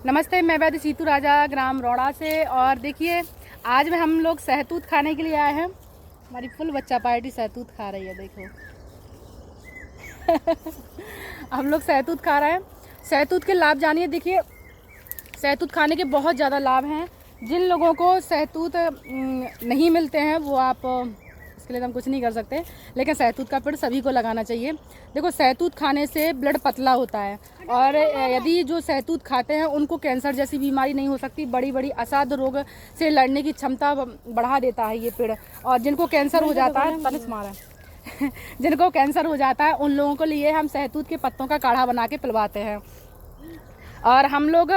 नमस्ते, मैं वैद्य सीतू राजा ग्राम रौड़ा से। और देखिए, आज में हम लोग सहतूत खाने के लिए आए हैं। हमारी फुल बच्चा पार्टी सहतूत खा रही है, देखो। हम लोग सहतूत खा रहे हैं। सहतूत के लाभ जानिए। देखिए, सहतूत खाने के बहुत ज़्यादा लाभ हैं। जिन लोगों को सहतूत नहीं मिलते हैं वो आप इसके लिए तो हम कुछ नहीं कर सकते, लेकिन सहतूत का पेड़ सभी को लगाना चाहिए। देखो, सहतूत खाने से ब्लड पतला होता है और यदि जो सहतूत खाते हैं उनको कैंसर जैसी बीमारी नहीं हो सकती। बड़ी बड़ी असाध्य रोग से लड़ने की क्षमता बढ़ा देता है ये पेड़। और जिनको कैंसर हो जाता है, तनिस मारा जिनको कैंसर हो जाता है उन लोगों के लिए हम सहतूत के पत्तों का काढ़ा बना के पिलवाते हैं। और हम लोग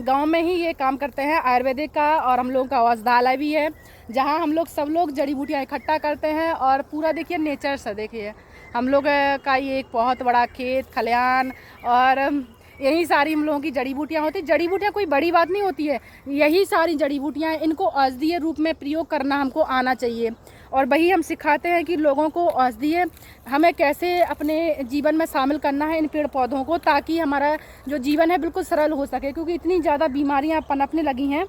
गांव में ही ये काम करते हैं आयुर्वेदिक का। और हम लोगों का औषधालय भी है जहां हम लोग सब लोग जड़ी बूटियाँ इकट्ठा करते हैं। और पूरा देखिए नेचर से, देखिए हम लोग का ये एक बहुत बड़ा खेत खलिहान, और यही सारी हम लोगों की जड़ी बूटियाँ होती। जड़ी बूटियाँ कोई बड़ी बात नहीं होती है, यही सारी जड़ी बूटियाँ, इनको औषधीय रूप में प्रयोग करना हमको आना चाहिए। और वही हम सिखाते हैं कि लोगों को औषधीय हमें कैसे अपने जीवन में शामिल करना है इन पेड़ पौधों को, ताकि हमारा जो जीवन है बिल्कुल सरल हो सके। क्योंकि इतनी ज़्यादा बीमारियां पनपने लगी हैं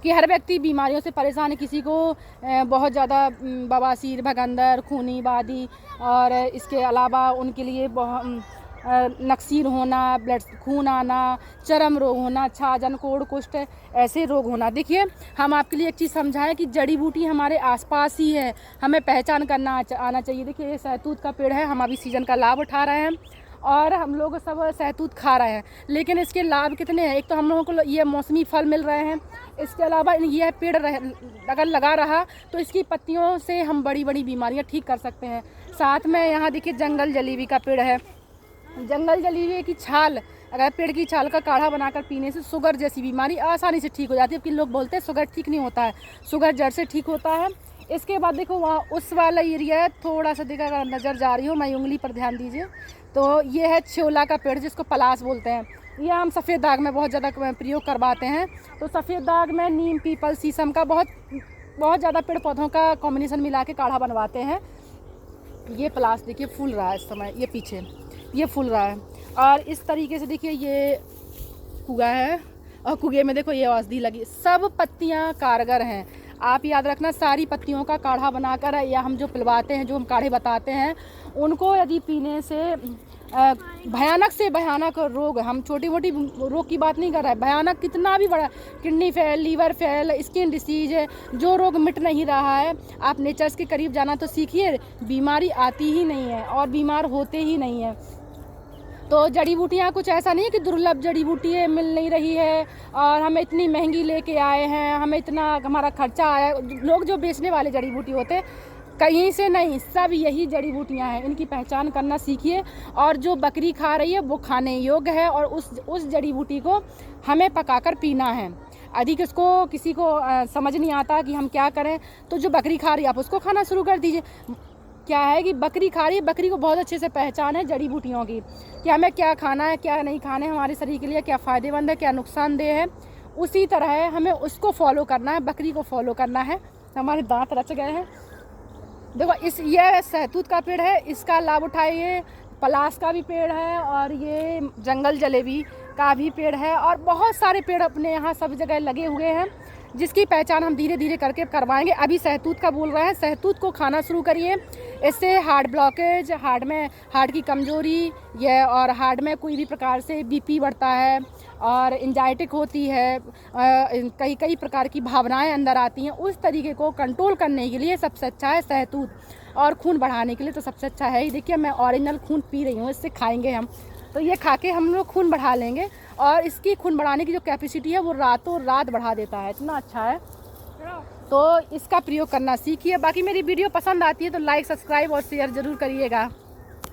कि हर व्यक्ति बीमारियों से परेशान है। किसी को बहुत ज़्यादा बवासीर, भगंदर, खूनी बादी, और इसके अलावा उनके लिए नक्सीर होना, ब्लड खून आना, चर्म रोग होना, छाजन, कोढ़, कुष्ठ, ऐसे रोग होना। देखिए, हम आपके लिए एक चीज़ समझाएं कि जड़ी बूटी हमारे आसपास ही है, हमें पहचान करना आना चाहिए। देखिए, ये सहतूत का पेड़ है, हम अभी सीजन का लाभ उठा रहे हैं और हम लोग सब सहतूत खा रहे हैं। लेकिन इसके लाभ कितने हैं? एक तो हम लोगों को ये मौसमी फल मिल रहे हैं। इसके अलावा यह पेड़ अगर लगा रहा तो इसकी पत्तियों से हम बड़ी बड़ी बीमारियां ठीक कर सकते हैं। साथ में यहाँ देखिए जंगल जलीबी का पेड़ है। जंगल जलीबी की छाल, अगर पेड़ की छाल का काढ़ा बनाकर पीने से शुगर जैसी बीमारी आसानी से ठीक हो जाती है। कि लोग बोलते हैं शुगर ठीक नहीं होता है, शुगर जड़ से ठीक होता है। इसके बाद देखो, वहाँ उस वाला एरिया थोड़ा सा देखा, अगर नज़र जा रही हो, मैं उंगली पर ध्यान दीजिए, तो ये है छ्योला का पेड़, जिसको पलास बोलते हैं। ये हम सफ़ेद दाग में बहुत ज़्यादा प्रयोग करवाते हैं। तो सफ़ेद दाग में नीम, पीपल, शीशम का बहुत ज़्यादा पेड़ पौधों का कॉम्बिनेशन मिला के काढ़ा बनवाते हैं। ये पलास देखिए फूल रहा है इस समय, ये पीछे ये फूल रहा है। और इस तरीके से देखिए ये कुआ है, और कुए में देखो ये औषधि लगी। सब पत्तियां कारगर हैं। आप याद रखना, सारी पत्तियों का काढ़ा बनाकर, या हम जो पिलवाते हैं, जो हम काढ़े बताते हैं, उनको यदि पीने से भयानक से भयानक रोग, हम छोटी मोटी रोग की बात नहीं कर रहे हैं, भयानक कितना भी बड़ा, kidney fail, liver fail, skin disease, जो रोग मिट नहीं रहा है, आप नेचर्स के करीब जाना तो सीखिए। बीमारी आती ही नहीं है और बीमार होते ही नहीं है। तो जड़ी बूटियाँ कुछ ऐसा नहीं है कि दुर्लभ जड़ी बूटी मिल नहीं रही है और हमें इतनी महंगी लेके आए हैं, हमें इतना हमारा खर्चा आया। लोग जो बेचने वाले जड़ी बूटी होते हैं, कहीं से नहीं, सब यही जड़ी बूटियाँ हैं। इनकी पहचान करना सीखिए। और जो बकरी खा रही है वो खाने योग्य है, और उस जड़ी बूटी को हमें पकाकर पीना है। अधिक इसको किसी को समझ नहीं आता कि हम क्या करें, तो जो बकरी खा रही है आप उसको खाना शुरू कर दीजिए। क्या है कि बकरी खा रही है, बकरी को बहुत अच्छे से पहचान है जड़ी बूटियों की, कि हमें क्या खाना है, क्या नहीं खाना है, हमारे शरीर के लिए क्या फ़ायदेमंद है, क्या नुकसानदेह है। उसी तरह हमें उसको फॉलो करना है, बकरी को फॉलो करना है। हमारे दांत रच गए हैं। देखो, ये सहतूत का पेड़ है, इसका लाभ उठाइए। पलास का भी पेड़ है, और ये जंगल जलेबी का भी पेड़ है, और बहुत सारे पेड़ अपने यहाँ सब जगह लगे हुए हैं, जिसकी पहचान हम धीरे धीरे करके करवाएंगे। अभी सहतूत का बोल रहे हैं, सहतूत को खाना शुरू करिए। इससे हार्ट ब्लॉकेज, हार्ट की कमजोरी, ये और हार्ट में कोई भी प्रकार से बीपी बढ़ता है, और एंजाइटिक होती है, कई प्रकार की भावनाएं अंदर आती हैं, उस तरीके को कंट्रोल करने के लिए सबसे अच्छा है सहतूत। और खून बढ़ाने के लिए तो सबसे अच्छा है ही। देखिए, मैं ओरिजिनल खून पी रही हूँ, इससे खाएंगे हम, तो ये खा के हम लोग खून बढ़ा लेंगे। और इसकी खून बढ़ाने की जो कैपेसिटी है वो रातों रात बढ़ा देता है, इतना अच्छा है। तो इसका प्रयोग करना सीखिए। बाकी मेरी वीडियो पसंद आती है तो लाइक, सब्सक्राइब और शेयर ज़रूर करिएगा।